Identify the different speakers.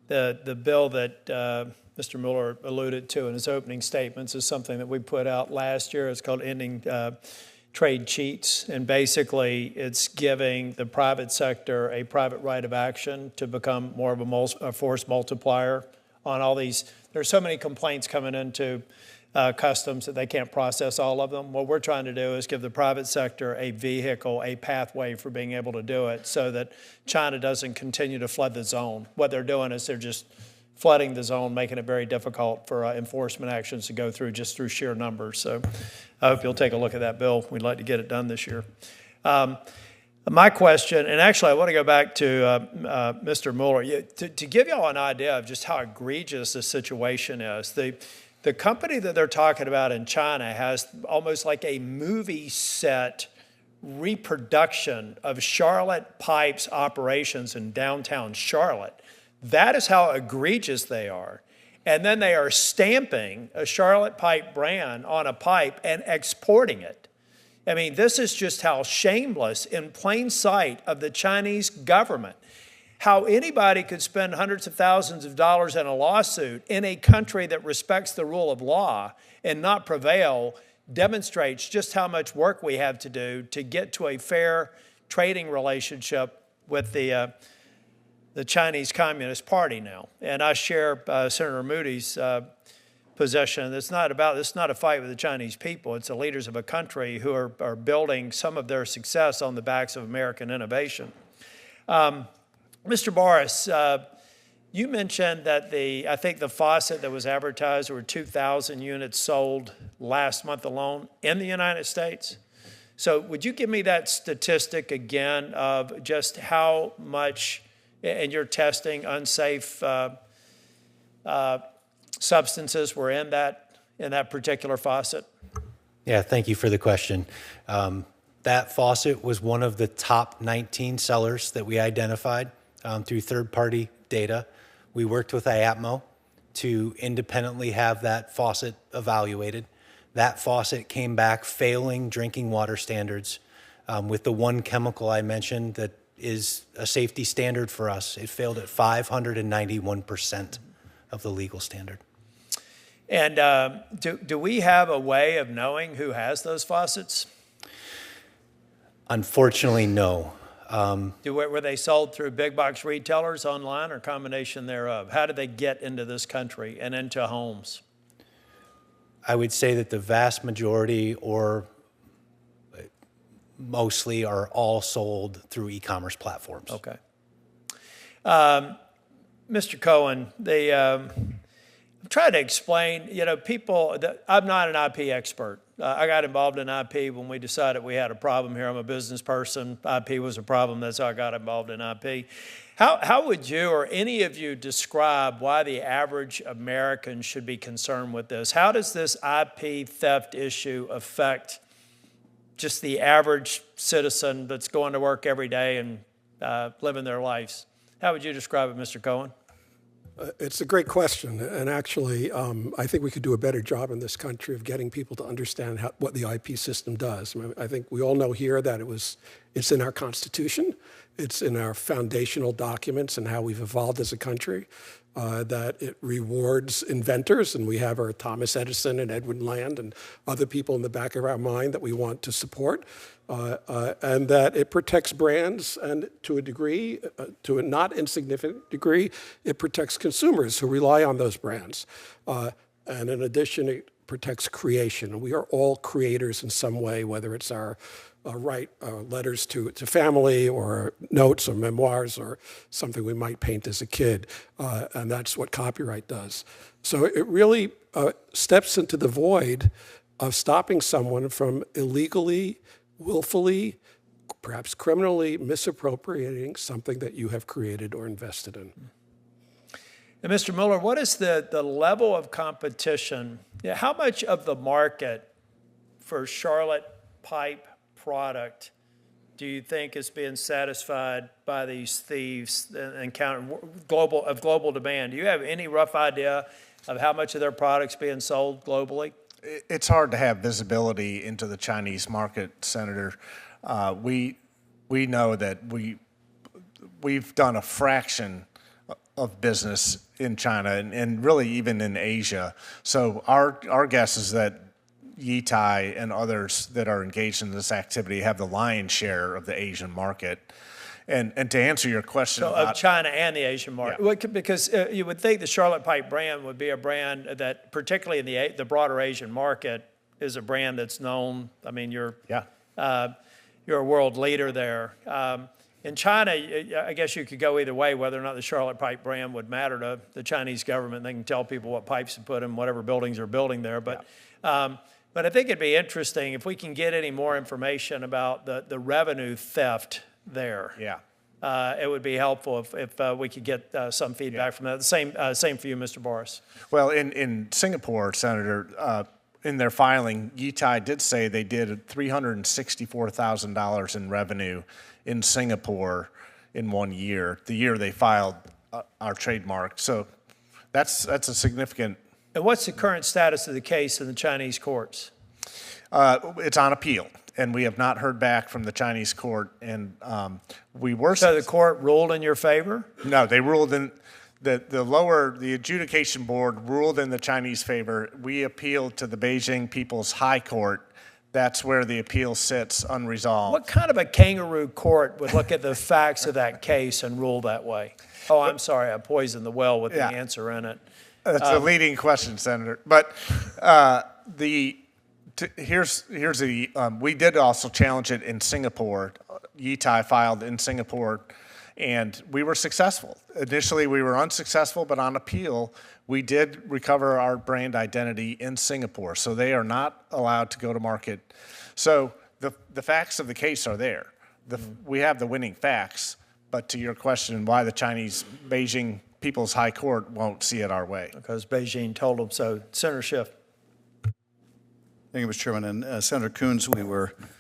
Speaker 1: the bill that Mr. Mueller alluded to in his opening statements is something that we put out last year. It's called Ending Trade Cheats, and basically it's giving the private sector a private right of action to become more of a force multiplier on all these. There's so many complaints coming into customs that they can't process all of them. What we're trying to do is give the private sector a vehicle, a pathway for being able to do it so that China doesn't continue to flood the zone. What they're doing is they're just flooding the zone, making it very difficult for enforcement actions to go through just through sheer numbers. So I hope you'll take a look at that bill. We'd like to get it done this year. My question, and actually I want to go back to Mr. Mueller, to give you all an idea of just how egregious this situation is. The company that they're talking about in China has almost like a movie set reproduction of Charlotte Pipe's operations in downtown Charlotte. That is how egregious they are. And then they are stamping a Charlotte Pipe brand on a pipe and exporting it. I mean, this is just how shameless, in plain sight of the Chinese government, how anybody could spend hundreds of thousands of dollars in a lawsuit in a country that respects the rule of law and not prevail demonstrates just how much work we have to do to get to a fair trading relationship with the Chinese Communist Party now. And I share Senator Moody's position. It's not a fight with the Chinese people. It's the leaders of a country who are building some of their success on the backs of American innovation. Mr. Boris, you mentioned that I think the faucet that was advertised, there were 2,000 units sold last month alone in the United States. So would you give me that statistic again of just how much in your testing unsafe substances were in that particular faucet?
Speaker 2: Yeah, thank you for the question. That faucet was one of the top 19 sellers that we identified through third-party data. We worked with IAPMO to independently have that faucet evaluated. That faucet came back failing drinking water standards with the one chemical I mentioned that is a safety standard for us. It failed at 591% of the legal standard.
Speaker 1: And do we have a way of knowing who has those faucets?
Speaker 2: Unfortunately, no.
Speaker 1: Were they sold through big box retailers online or combination thereof? How did they get into this country and into homes?
Speaker 2: I would say that the vast majority or mostly are all sold through e-commerce platforms.
Speaker 1: Okay. Mr. Cohen, I'm trying to explain, I'm not an IP expert. I got involved in IP when we decided we had a problem here. I'm a business person. IP was a problem. That's how I got involved in IP. How would you or any of you describe why the average American should be concerned with this? How does this IP theft issue affect just the average citizen that's going to work every day and living their lives? How would you describe it, Mr. Cohen?
Speaker 3: It's a great question, and actually, I think we could do a better job in this country of getting people to understand what the IP system does. I think we all know here that it's in our Constitution, it's in our foundational documents and how we've evolved as a country, that it rewards inventors, and we have our Thomas Edison and Edwin Land and other people in the back of our mind that we want to support, and that it protects brands, and to a degree, to a not insignificant degree, it protects consumers who rely on those brands. And in addition, it protects creation. We are all creators in some way, whether it's our write letters to family or notes or memoirs or something we might paint as a kid, and that's what copyright does. So it really steps into the void of stopping someone from illegally, willfully, perhaps criminally misappropriating something that you have created or invested in.
Speaker 1: And Mr. Mueller, what is the level of competition? How much of the market for Charlotte Pipe product do you think is being satisfied by these thieves and global demand? Do you have any rough idea of how much of their product's being sold globally?
Speaker 4: It's hard to have visibility into the Chinese market, Senator. We know that we've done a fraction of business in China and really even in Asia. So our guess is that Yitai and others that are engaged in this activity have the lion's share of the Asian market. And to answer your question
Speaker 1: of China and the Asian market,
Speaker 4: Yeah.
Speaker 1: because you would think the Charlotte Pipe brand would be a brand that, particularly in the broader Asian market, is a brand that's known. I mean, you're a world leader there. In China, I guess you could go either way, whether or not the Charlotte Pipe brand would matter to the Chinese government. They can tell people what pipes to put in whatever buildings they're building there. But I think it'd be interesting if we can get any more information about the revenue theft there.
Speaker 4: Yeah.
Speaker 1: It would be helpful if we could get some feedback from that. The same for you, Mr. Boris.
Speaker 4: Well, in Singapore, Senator, in their filing, Yitai did say they did $364,000 in revenue in Singapore in 1 year, the year they filed our trademark. So that's a significant.
Speaker 1: And what's the current status of the case in the Chinese courts?
Speaker 4: It's on appeal, and we have not heard back from the Chinese court. And we were.
Speaker 1: So the court ruled in your favor?
Speaker 4: No, they ruled in. The adjudication board ruled in the Chinese favor. We appealed to the Beijing People's High Court. That's where the appeal sits unresolved.
Speaker 1: What kind of a kangaroo court would look at the facts of that case and rule that way? Oh, I'm sorry, I poisoned the well with the answer in it.
Speaker 4: That's a leading question, Senator. But here's the we did also challenge it in Singapore. Yitai filed in Singapore. And we were successful. Initially, we were unsuccessful, but on appeal, we did recover our brand identity in Singapore. So they are not allowed to go to market. So the facts of the case are there. We have the winning facts. But to your question, why the Chinese Beijing People's High Court won't see it our way?
Speaker 1: Because Beijing told them so. Senator Schiff.
Speaker 5: Thank you, Mr. Chairman. And Senator Coons, we were